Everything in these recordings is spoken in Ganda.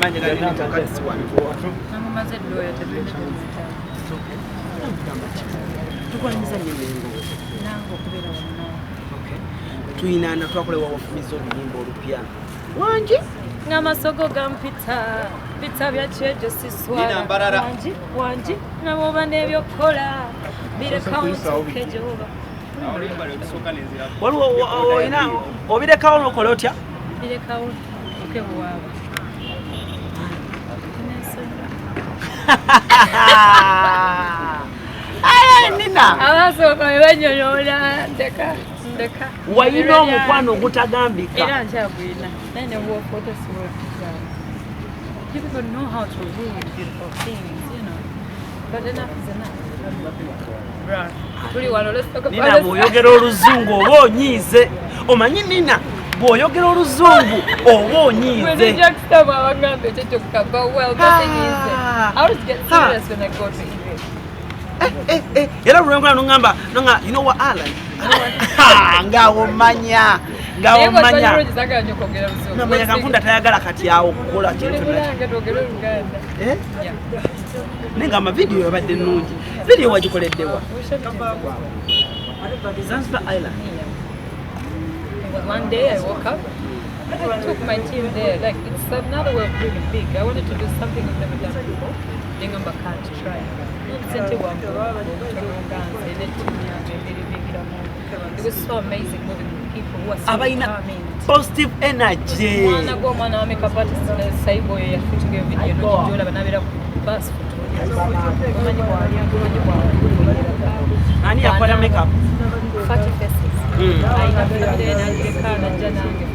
Manje gani mtakati wanu. Namumaze doya tebende. Tukwanyisa nyemengo. Nango kubera wonna. Okay. Tuinana twakolewa wafumizo binyimbo olupya. Wanje Ng'amasogo gampita bita bya kyejo siswala. Wanji naboba n'ebyokola birekawo kejoba. Waliwo ina obirekawo nokola otya? Birekawo okebwaba. Nina abasooka banyonyola ndeka wayina omukwano ogutagambika era nkyagwina naye ne bwofoto siwokizaamu. People don't know how to rule beautiful things, you know. But enough is enough. Tuli wano, let's talk about Nina bw'oyogera oluzungu oba onyiize. Omanyi Nina bw'oyogera oluzungu oba onyiize. When you just stop our gambit to talk about, well, the thing is, I always get serious when I go to English. Era bulengula nongamba nonga you know what Alan ngawo manya namanya kampunda tayagala kati awo kukola kintu nenga amavidiyo yabadde nnungi vidiyo wagikoleddewa Zanzibar Island. One day I woke up, I took my team there. Like, it's another way of dreaming big. I wanted to do something I've never done before. Ngamba can't try. It was so amazing moving with people who are so calming. Positive energy. Mwana go mwana wa makeup artist na saibo ya shooting video no jola banabira bus ani yakwata makeup fatty faces. I have been there and the car and janange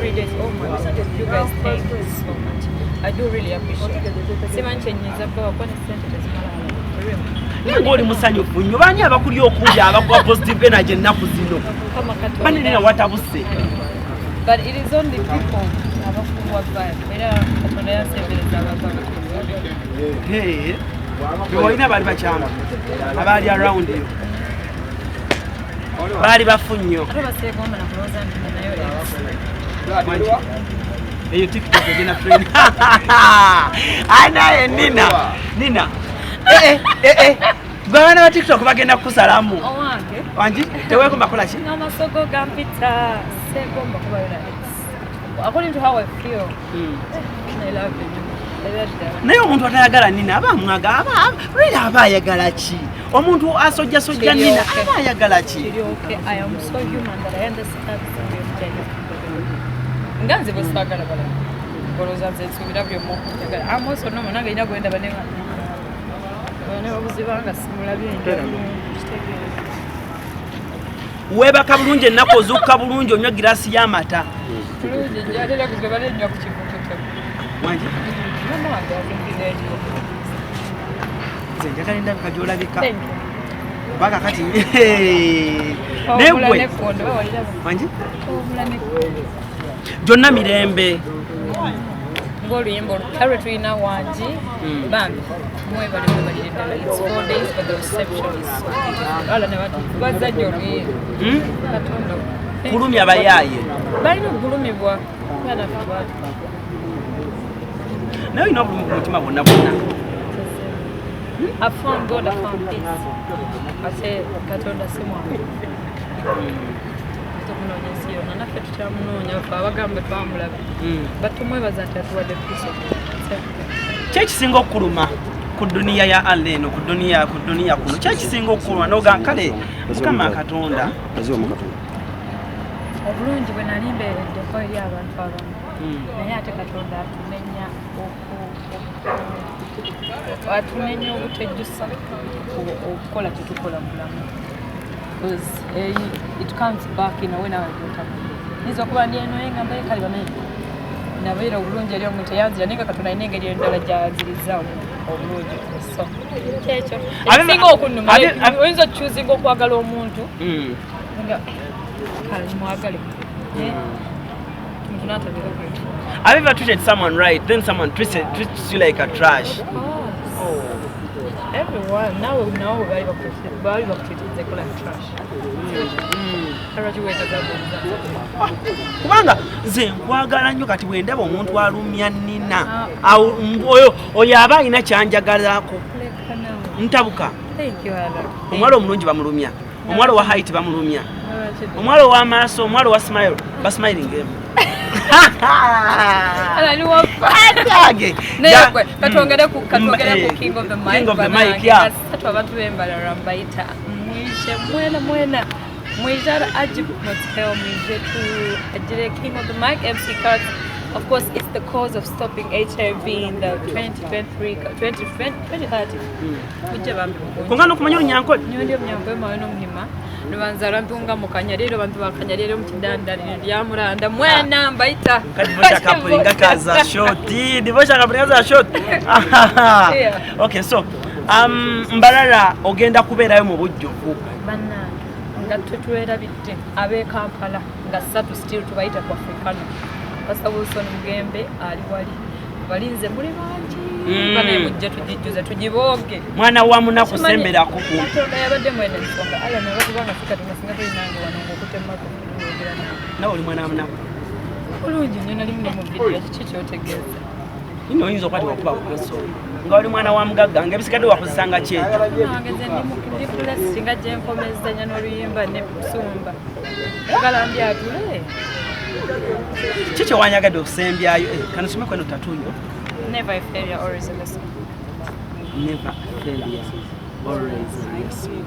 3 days. Oh my God, you guys thank you so much. I do really appreciate it. Simanche nyiza kwa kwa sente zimala. Nengo oli musanyufu nnyo bani abakuli okuja abakwa positive energy ennaku zino bani nina watabuse. But it is only people abafuwa vibe era katonda yasembereza abantu. Hey boina bali bachama abali around you bali bafunyo abasegomba na kuloza nayo eyo TikTok egena friend ana Nina Bana wa TikTok bagenda kusalamu. Owange. Wanji teweko makola ki? Ng'amasogo gampita segomba kuba relax. According to how I feel. I love you. Naye omuntu atayagala Nina abamwaga really abayagala ki? Omuntu asojja Nina abayagala ki? Okay, I am so human that I understand the nganze bosagala bala. Boloza nsubira byo mo. I'm also no mananga ina gwenda banenga. Webaka bulungi ennaku ozukka bulungi onywa girasi y'amata. Nze njagala endabika gy'olabika. Paka kati negwe wangi gyonna mirembe. Ngoluyimbo tulina wangi bambi mwe bali ddala. It's 4 days but the reception is so beautiful. Ala ne bazajja oluyimbo katonda kulumya bayaaye balina okulumibwa baana ffe naye olina obulumi ku mutima bwonna bwonna. I found God, I found peace. I say katonda si mwangu tumunonyesiyona naffe tukyamunoonya abagamba twamulabe batumwebaza nti atuwadde peace. Kyekisinga okuluma ku duniya ya Allah eno ku duniya kuno kyekisinga okuluma noga kale Mukama Katonda obulungi bwe nali mbeereddeko eri abantu abamu naye ate Katonda atunenya obutejjusa okukola kyetukola mu bulamu. Because it comes back in a way now. Nizo kuba ndi eno yenga mbaye kali bamenye nabeera obulungi eri omuntu eyanzira naye Katonda alina engeri endala gy'aziriza obulungi. So kyekyo ekisinga okunnuma oyinza okukyuzinga okwagala omuntu nga kale mwagale Have you ever treated someone right, then someone treats you like a trash? Everyone now bali bakutitize kola trash. kubanga nze nkwagala nnyo kati bwe ndaba omuntu alumya Nina oyo aba alina kyanjagalako ntabuka omwala omulungi bamulumya omwala wa height bamulumya omwala w'amaaso omwala wa smile basmiling emu katwongere ku king of the mic abantu bembalala mbayita mwena mwijara ajib not tell me to king of the mic MC cards. Of course, it's the cause of stopping HIV in the 2030. Kungano kumanyo nyanko ndio mnyambo maano muhima nibanzara mpunga mukanyarero bantu bakanyarero mukidanda lyamuranda mwena mbaita kadibosha kapulinga kaza shoti dibosha kapulinga za shoti okay so mbalala ogenda kubeerayo mu bujjuvu banna ngatutwera bitte abe Kampala nga satu still tubaita kwa Afrikano Pastor Wilson Mugembe ali wali balinze muri banji bane mujje tujijuze tujiboge mwana wa munaku sembera kuku atonda yabadde mwene nsonga ala ne bakubanga fika tunasinga tulinange wanongo kutemma kugira na oli mwana wa munaku bulungi nyo nali mu video kikyotegeeza ino oyinza okwati wakuba kuso nga oli mwana wa mugagga ng'ebisikadde wakuzisanga kyejo nangeze ndi plus nga je nkomezanya n'oluyimba ne kusumba agala ndi atule kiki wanyagadde okusembyayo kanasome kweno tatuyo never a failure always a lesson never a failure always a lesson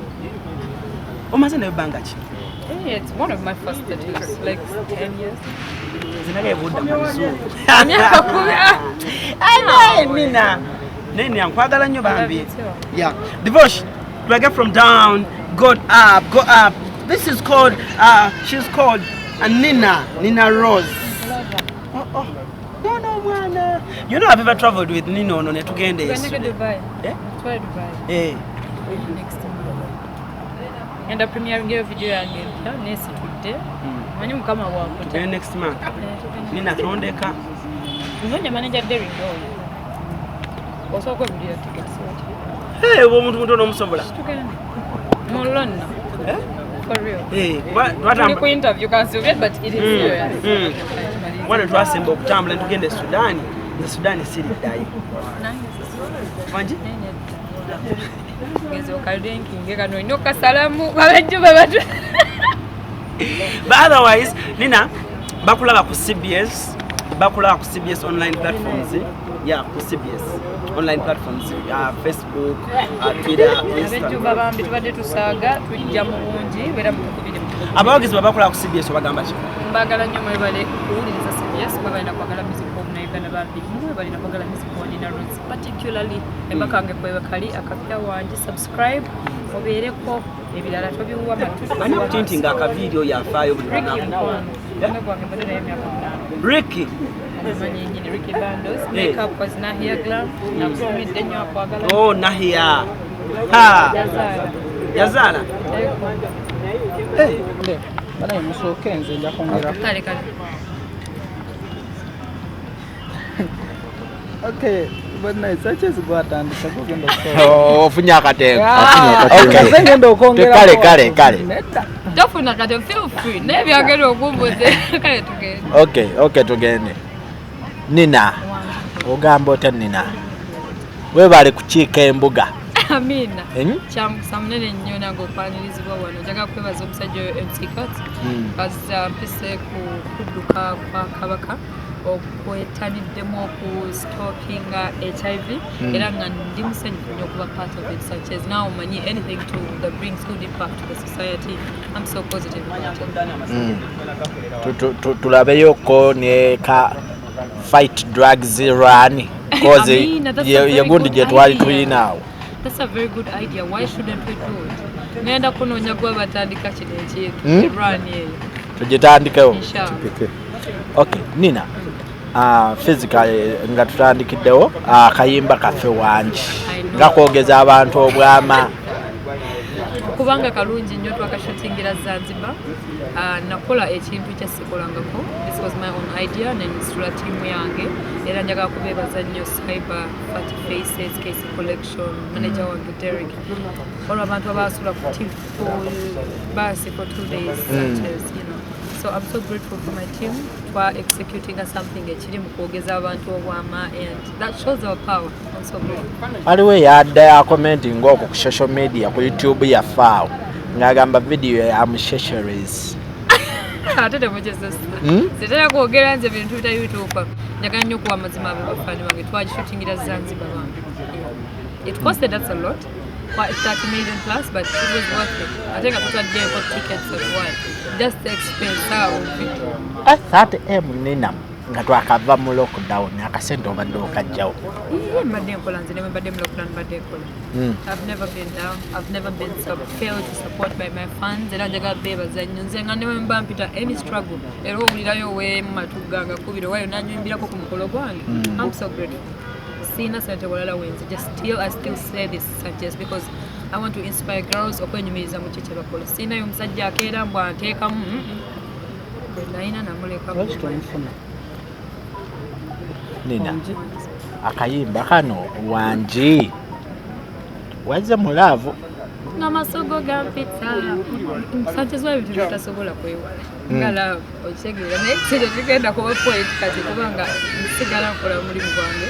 omaze nayo banga ki it's one of my first tattoos like 10 years zinaga budda mu zulu myaka 10 Nina nkwagala nnyo bambi yeah devotion do I get from down go up this is called she's called Nina Roz no mwana you know I've ever traveled with Nina ono ne tugende yesu Dubai eh next time and premiere ngeo video yange nesi tudde manyi mukama wako the next month Nina tondeka ngonja manager Derry also go video tickets omuntu mutono omusobola mulonna for real what ku interview cancel but it is serious wana twasemba okutambula tugende Sudan siriddayo manji ngezo kaldenki ngekano inoka salamu babajjuba batu but otherwise Nina bakulaba ku CBS online platforms ku CBS online platforms Facebook Twitter Instagram bambi tubadde tusaaga tujja mu bungi bera mukubire abawagizi babakola ku CBS bagamba ki mbagala nnyo mwe bale kuwuliriza CBS balina kwagala music na bambi mwe balina kwagala music Nina Roz particularly embakange kwewe kali akapya wangi subscribe obeereko ebirala tobiwa matu ani kutintinga aka video yafaayo buli Ricky Ricky Bandos makeup was Nahia Glam na kusumidde nnyo akwagala oh Nahia Yazala bana musoke nze nja kongera kale okay but nice such as gwatandika kugenda ofunya akatengo okay ngenda okongera kale tofuna kati feel free nebyagera ogumbuze kale tugende okay tugende Nina ogamba ota Nina webale kukiika embuga amina kyamusamunene nnyo nange okwanyirizibwa wano njaga kwebaza omusajja oyo MC Cards kaza mpise kudduka kwa Kabaka okwetaniddemu okustalkinga HIV era nga ndi musanyufu nnyo okuba part of it such as now omanyi anything to brings good impact to the society I'm so positive tulabeyoko ne ka fight drugs run cause yegundi gye twali tulinawo. That's a very good idea. Why shouldn't we do it? Nenda kunonya gwa batandika kino ekintu run yeyo tugitandikewo. Inshallah. Okay Nina physically nga tutandikiddewo akayimba kaffe wangi nga kwogeza abantu obwama kubanga kalungi nnyo twakashutingira Zanzibar. Nakola ekintu kye sikolangako. This was my own idea nensula tiimu yange era njagala kubeebaza nnyo Cyber, Fat Faces, Casey Collection, manager wange Derek. Olwo abantu abaasula ku team basi for 2 days such as, you know. So I'm so grateful for my team for executing something ekiri mu kwogeza abantu obwama, and that shows our power. I'm so grateful. Waliwo yadde ya commenting okwo ku social media ku YouTube yafaawo ng'agamba video ya Mushesheres. Ate temugezesa. Sitera kwogera nze bintu bitayituuka. Njagala nnyo okuwa amazima abafaani bange twagishootingira Zanzibar bange. It costed us a lot. 30 million plus, but it was worth it. I think I put got tickets as well. Just the expense of it. That Nina nga twakava mu lockdown akasente obadde okajjawo. Mbadde nkola nze ne mbadde mu lockdown mbadde nkola. I've never been down. I've never been failed to support by my fans. Era njagala beebaza nnyo nze nga ne mba mpita any struggle. Era owulirayo we mu matu gange kubira wayo nanyimbirako ku mukolo gwange. I'm so grateful. Sina sente walala wenzi. I still say this suggest because I want to inspire girls okwenyumiriza mu kye bakola. Sina yo musajja akeera mbwa ateekamu. Naina namuleka. Nina akayimba kano wanji wazze mulaavu n'amasogo gampita nsantezwa ebintu bitasobola kwewala nga laavu okitegeera naye kiri bigenda kuba point kati kubanga nsigala nkola mulimu gwange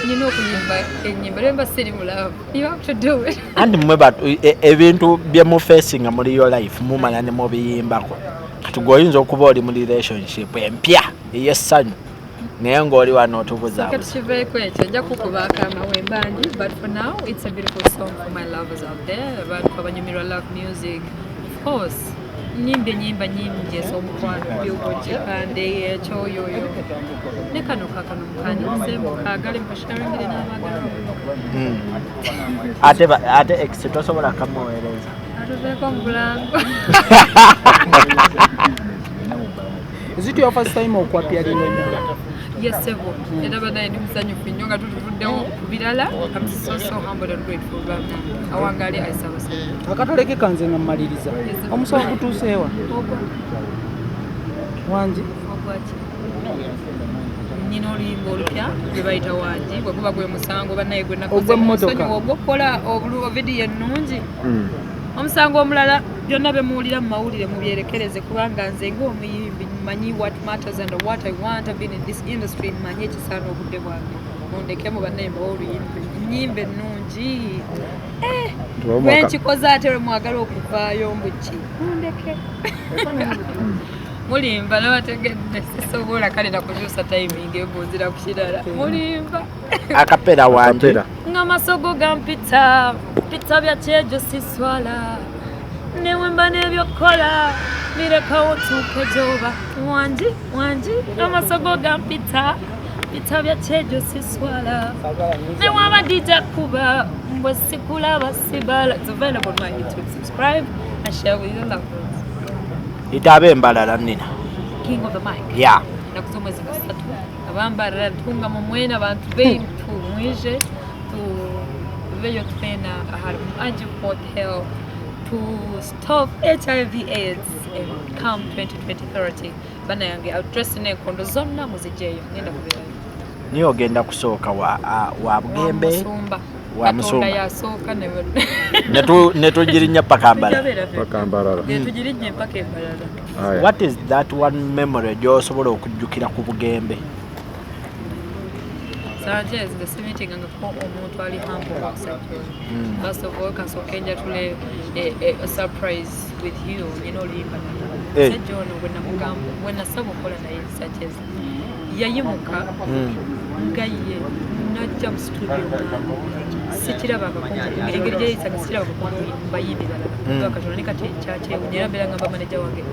nina okuyimba ennyimba lemba siri mulaavu you have to do it andi mmwe ebintu bye mufeesinga muri your life mumala ne mubiyimbako kati gwoyinza okuba oli mu relationship empya ey'essanyu naye ng'oli wano otubuza kiveeko ekyo nja kukubaako amawembangi but for now it's a beautiful song for my lovers out there abantu abanyumirwa love music of course nyimba nyingi ez'omukwano byobojekande ekyoyoyo ne kano kakano mukanyuze mukagale mukasharingire n'abagala ate ex tosobola kamuweereza atuveeko mu Bulange. Is it your first time okwapya lino? Yes, several. Never naye ndi musanyufu nnyo nga tutuddewo ku birala. I'm so humbled and grateful right now. Awangali I Ssabasajja. Akatoleke kanze nga mmaliriza. Omusawo gutuuseewa. Wanji? Ogwaki? Nina oluyimba olupya lwe bayita wanji bwe guba gwe musango bannaye gwe nakoze ogw'okukola vidiyo ennungi. Omusango omulala byonna bye muwulira mu mawulire mubyerekereze kubanga nze ng'omuyimbi mmanyi what matters and what I want. I've been in this industry mmanyi ekisaana obudde bwange mundekemu bannaye mbawa oluyimbi nnyimba ennungi bwe nkikoze ate lwe mwagala okuvaayo mbuki mundeke mulimba nabategedde sisobola kale nakukyusa timing ebunzira ku kirala mulimba akapera wanje ng'amasogo gampita pita bya kyejo siswala newemba n'ebyokola birekawo tuuke gyoba wanji ng'amasogo gampita pita bya kyejo siswala newaba dija kuba mbwe sikulaba sibala. It's available on my YouTube. Subscribe and share with your loved ones. itabe embalala Nina King of the mic. Yeah. Nakuza omwezi gusatu abambalala tunga mu mwena abantu b'entu mwije tuveyo tufena ahari muanji port hell to stop HIV/AIDS and come 2030 bana yange address n'enkondo zonna muzijeyo ngenda kubeerayo niyo ogenda kusooka wa bugembe wa musumba yasooka netugirinya pakambalala netugirinya mpaka embalala. What is that one memory gy'osobola okujjukira ku bugembe? Sanchez the meeting and omuntu ali humble omusajja. First of all kasooka enja tule a surprise with you limba sajja ono bwe namugamba bwe nasaba okola naye Sanchez yayimuka nga ye najja mu studio sikirabanga ngeri gyeyisaga sikirabanga bayimbi balala bakatona ne kati kyakyewunya mbeera ngamba manager wange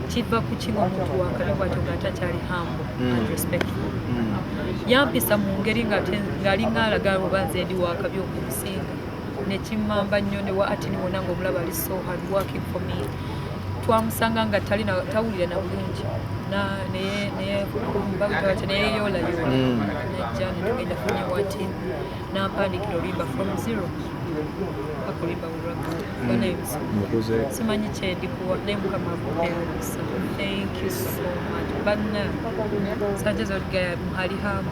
kiva ku kinga omuntu wakale bwatyo ng'atakyali humble and respectful. Yampisa mu ngeri ng'alinga alaga obanze ndi wakabi okumusinga nekimmamba nnyo ne wa ati niwona ng'omulaba ali so hard working for me. Twamusanga nga tawulira na bulungi naye yola nejja netugenda funye wati nampandikira oluyimba from zero bakulimba bulwakuze mukuze simanyi kyendikuwa naye mukama akupeerusa. Thank you so much banna sajja zoligaya muhali hamu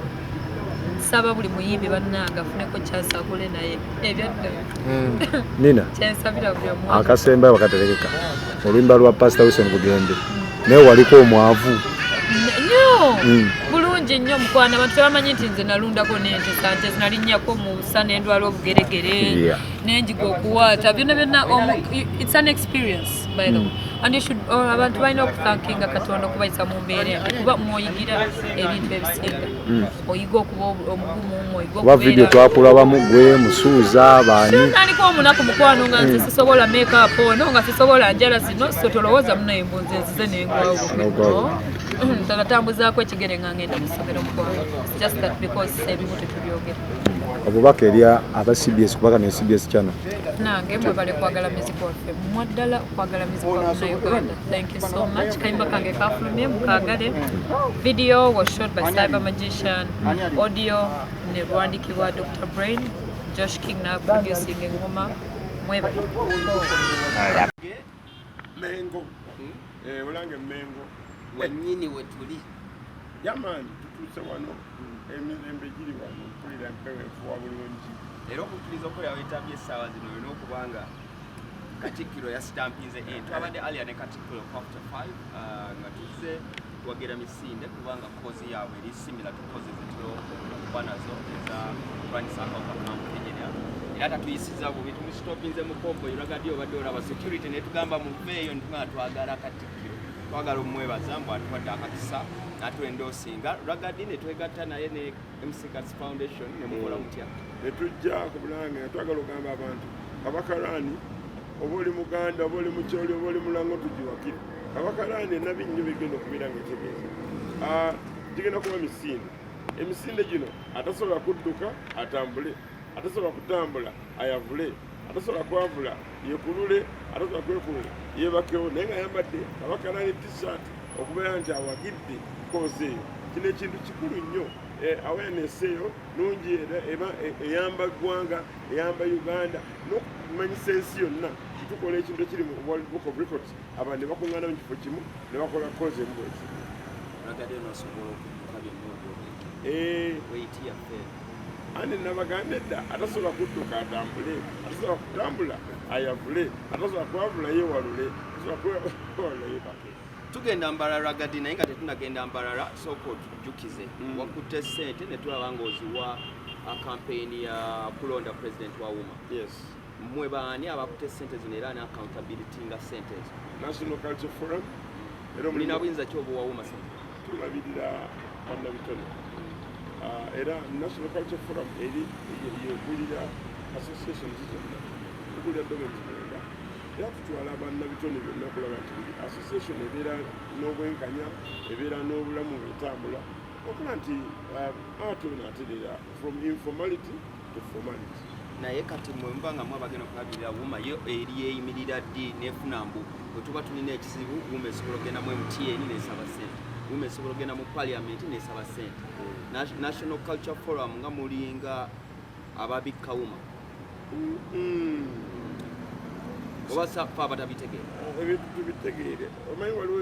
nsaba buli muyimbi bannanga afuneko kyasa akole naye ebyadda Nina kyensabira buli omu akasemba bakaterekeka oluyimba lwa Pastor Wilson Kugende naye waliko omwavu nnyo bulungi nnyo mukwana abantu tebamanyi nti nze nalundako n'ente sante zinalinnyako mu busa n'endwala obugeregere n'enjiga okuwaata byonna it's an experience by the way and you should abantu balina okuthankinga Katonda okubayisa mu mbeera embi kuba mwoyigira ebintu ebisinga oyiga okuba omugumu oyiga oba video twakulabamu gwe musuuza baani naliko omunaku mukwano nga nze sisobola make up ono nga sisobola njala zino so tolowooza munaye mbunze nzize n'engwawo talatambuzaako ekigere nga ngenda mu ssomero mukwano just that because ebimu tetubyogera obubaka eri aba CBS kubaka ne CBS channel nange mwebale kwagala miziki waffe mwaddala kwagala miziki waffe Uganda. Thank you so much. Kayimba kange kafulumye mukagale. Video was shot by Cyber Magician. Audio ne rwandikibwa Dr. Brain. Josh King na producing engoma mwebale. Mengo. Bulange Mengo. Wanyini wetuli. Jamani tutuse wano. Emizembe giri wano kulira mpewe fuwa bulungi. Era okukkiriza okola weetabye essaawa zino olina okubanga Katikkiro yasitampize ento abadde aliya ne Katikkiro chapter 5 nga tuzze gy'emisinde kubanga kozi yaabwe eri simila to kozi zetiro okuba nazo eza kulwanyisa akawuka ka Mukenenya era tatuyisiza bubi tumusitopinze mu kombo yulagadde obadde olaba security ne tugamba muveeyo ntugana twagala Katikkiro twagala omwebaza mbu atuwadde akakisa natwendosinga lwagadde ne twegatta naye ne MCCAS Foundation ne mukola mutya netujja ku Bulange twagala ogamba abantu abakarani oba oli Muganda oba oli Mukyoli oba oli Mulango tugiwakire abakarani nabinnyo bigenda okubeera nga etegeeza gigenda kuba misinde emisinde gino atasobola kudduka atambule atasobola kutambula ayavule atasobola kwavula yekulule atasobola kwekulula yebakewo naye nga ayambadde abakarani t-shirt okubeera nti awagidde kozi eyo kino ekintu kikulu nnyo awareness eyo nungi eba eyamba ggwanga eyamba Uganda n'okumanyisa ensi yonna tukola ekintu ekiri mu World Book of Records abantu ne bakuŋŋaana mu kifo kimu ne bakola kozi embwezi andi nabagamba edda atasobola kudduka atambule atasobola kutambula ayavule atasobola kwavula yewalule atasobola kwewalula yebake tugenda mbalala Ragadi naye nga tetunagenda mbalala sooka otujjukize wakutte ssente ne tulaba ng'oziwa kampeyini ya kulonda president wa UMA. Yes. Mmwe baani abakutte ssente zino era ne accountability nga ssente ezo? National Culture Forum. Mulina buyinza ki obuwa UMA? Tulabirira bannabitone. Era National Culture Forum eri yekulira associations zonna ekulira domenti mwenda era tutwala bannabitone byonna okulaba nti association ebeera n'obwenkanya ebeera n'obulamu bwetambula okula nti ate ono aterera from informality to formality. Naye kati mmwe muba nga mwe bagenda okulabirira UMA yo eri eyimirira ddi n'efuna mbu bwe tuba tulina ekizibu UMA esobola okugenda mu MTN n'esaba ssente, UMA esobola okugenda mu Parliament n'esaba ssente. National Culture Forum nga mulinga ababikka UMA oba safa abatabitegeera ebintu tubitegeere omanyi waliwo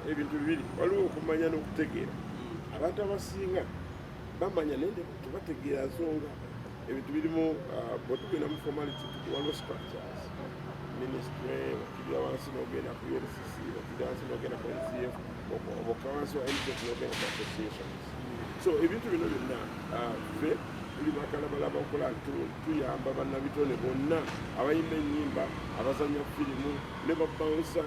ebintu bibiri waliwo okumanya n'okutegeera abantu abasinga bamanya naye tebategeera nsonga ebintu birimu bwetugenda mu formality waliwo structures ministry wakirira wansi n'ogenda ku UNCC wakirira wansi n'ogenda ku NCF oboka wansi wa NCF n'ogenda ku associations so ebintu bino byonna ffe tuli bakalabalaba okukola tuyamba bannabitone bonna abayimba ennyimba abazanya firimu ne babawusa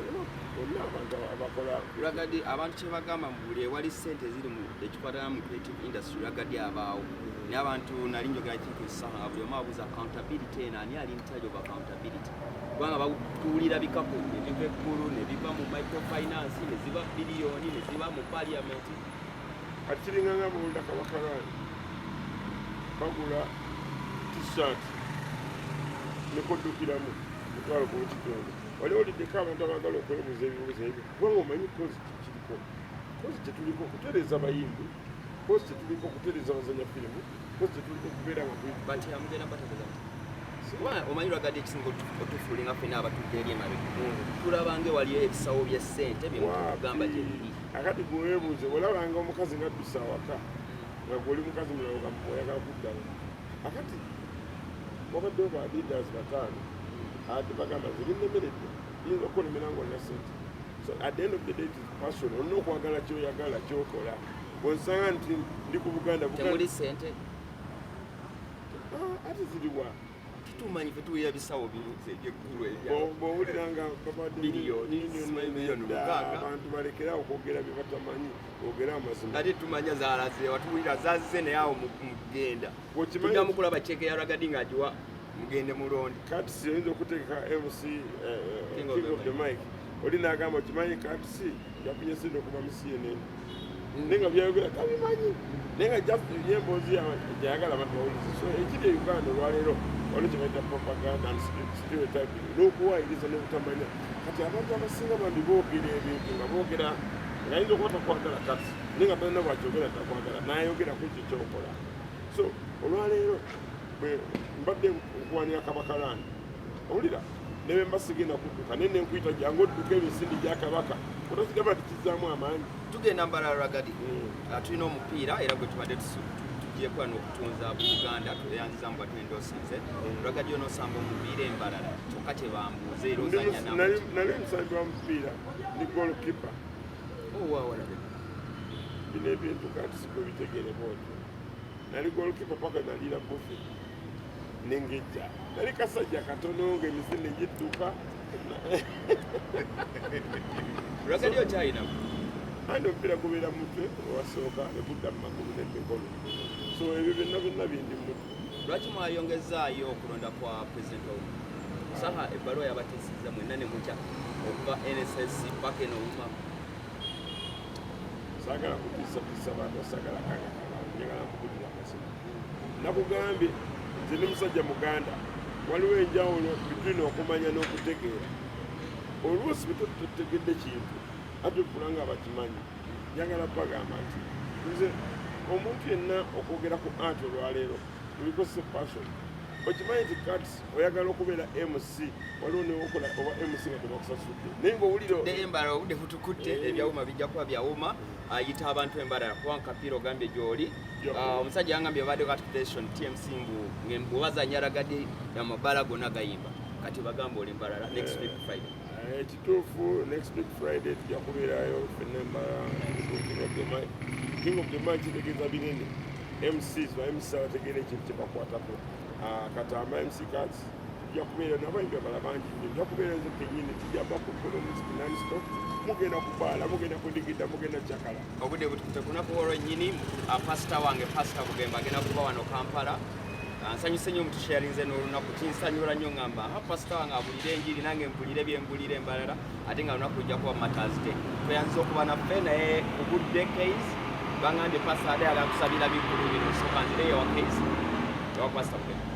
bonna abantu abakola Ragadi abantu kye bagamba mu buli ewali ssente ziri mu ekikwatana mu creative industry Ragadi abaawo naye abantu nali njogera kinkusaha nga buli omu abuuza accountability eno ani ali in charge of accountability kubanga batuulira bikapu ne biva eggulu ne biva mu microfinance ne ziba biliyoni ne ziba mu parliament kati kiringanga munda kabakalani bagula t-shirt nekoddukiramu etwala ku kitundu wali oliddeko abantu abagala okwebuuza ebibuuzo ebyo kubanga omanyi kozi kiriko kozi kyetuliko okutereeza bayimbi kozi kyetuliko okutereeza abazanya firimu kozi kyetuliko okubeera nga bati amugenda bategeeza omanyi lwagadde ekisinga otufuulinga ffena abatudde eri emabega tulabange waliyo ebisawo bya ssente byemugamba gye biri akati gweweebuuze olabanga omukazi ng'addusa awaka nga gwoli mukazi mulala oyagala kuddamu akati wabaddewo ba leaders bataano ate bagamba zirinnemeredde yinza okukolemera ngaolina ssente so at the end of the day it is personal olina okwagala kyoyagala kyokola bwonsanga nti ndi ku buganda temuli ssente ate ziriwa tumanyi fetuweera bisawo byeggulu bwowuliranga miliyoni abantu balekerawo okwogera bye batamanyi boogera amazima ate tumanya zaalaze watuwulira zazize naye awo mugenda tuddamu kulaba ceke ya ragadi ng'agiwa mugende mulondi katisi oyinza okuteeka mc king of the mike oli nagamba okimanyi katisi yafunye sente okuva mu cnn naye nga byayogera tabimanyi naye nga yemboozi gyayagala abantu bawulize so ekiri e uganda olwaleero waliwo kyebaita propaganda and stereotyping n'okuwaayiriza n'obutamanya kati abantu abasinga bandi boogera ebintu nga boogera ngayinza okuba takwagala kati naye nga talina bwakyogera takwagala nayogera ku ekyo kyokola so olwaleero mbadde nkuwanira kabakalani owulira nebe mbasigenda kudduka naye nenkuyita jangu odduka emisinde gya kabaka otakigamba tikizaamu amaanyi tugenda mbalala ragadi tulina omupiira era gwe tubadde tugyekula n'okutunza buganda tuyanziza mu batwendosinze ragadi onosamba omupiira embalala kyokka kye bambuuze era ozanya nali musambi wa mupiira ndi golkipa bino ebintu kati sikwe bitegereba otyo nali golkipa paka naliira bufe nengejja nali kasajja katono ng'emisinde gidduka ragadi okyayina andi omupiira gubeera mutwe owasooka negudda mu magulu n'emikono so ebyo byonna bindi mutwe lwaki mwayongezaayo okulonda kwa pulezidenti omu saha ebbaluwa yabateesizza mwenna ne mutya okuva nss paka enooluma saagala kutiisatiisa bantu asagala njagala nkubulira amazima nakugambye nze ne musajja muganda waliwo enjawulo bitulina okumanya n'okutegeera oluusi betutegedde kintu ate kulanga abakimanyi njagala bagamba nti nze omuntu yenna okwogera ku anti olwaleero tulikozesa passion okimanyi nti kati oyagala okubeera mc waliwo newokola oba mc nga tebakusasudde naye ngaowuliro embala obudde butukutte ebyawuma bijja kuba byawuma ayita abantu embalala kubanga kapiira ogambye gy'oli omusajja yangambye babaddeko activation tmc bwebazanya ragadi amabala gonna gayimba kati bagamba oli embalala next week friday ekituufu next week friday tujja kubeerayo fenembala king of the mic kitegeeza binene mcs ba mc abategeera ekintu kyebakwatako katamba mc cards tujja kubeera nabayimbi abala bangi nyo tujja kubeera nze kenyini tujjamba kukola omusiki nanstop mugenda kubaala mugenda kudigidda mugenda kyakala obudde butukute kunaku olwennyini pasita wange pasita bugemba agenda kuba wano kampala nsanyuse nnyo mutusharinze n'olunaku kinsanyula nnyo ngamba pasita wange abulire enjiri nange mpulire byembulire embalala ate nga lunaku lujja kuba mumatazde tweyanziza okuba naffe naye obudde case bangambye pasita ade agakusabira bikulu bino soka nzireyo wa case ewa pasita bugemba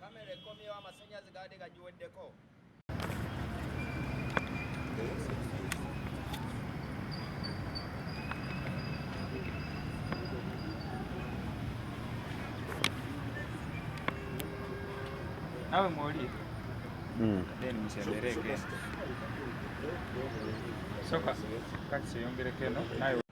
kamera ekomyewo amasanyazi gaade gagiweddeko nawe mwoli then musembereke soka kati seyongereko eno naye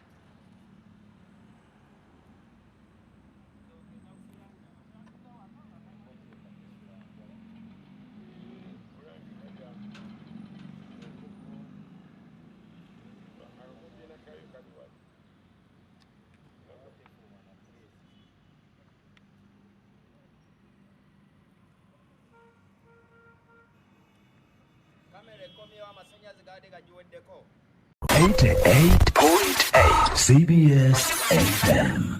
kamera ekomyewo amasanyazi gaade gagiweddeko 88.8 CBS FM.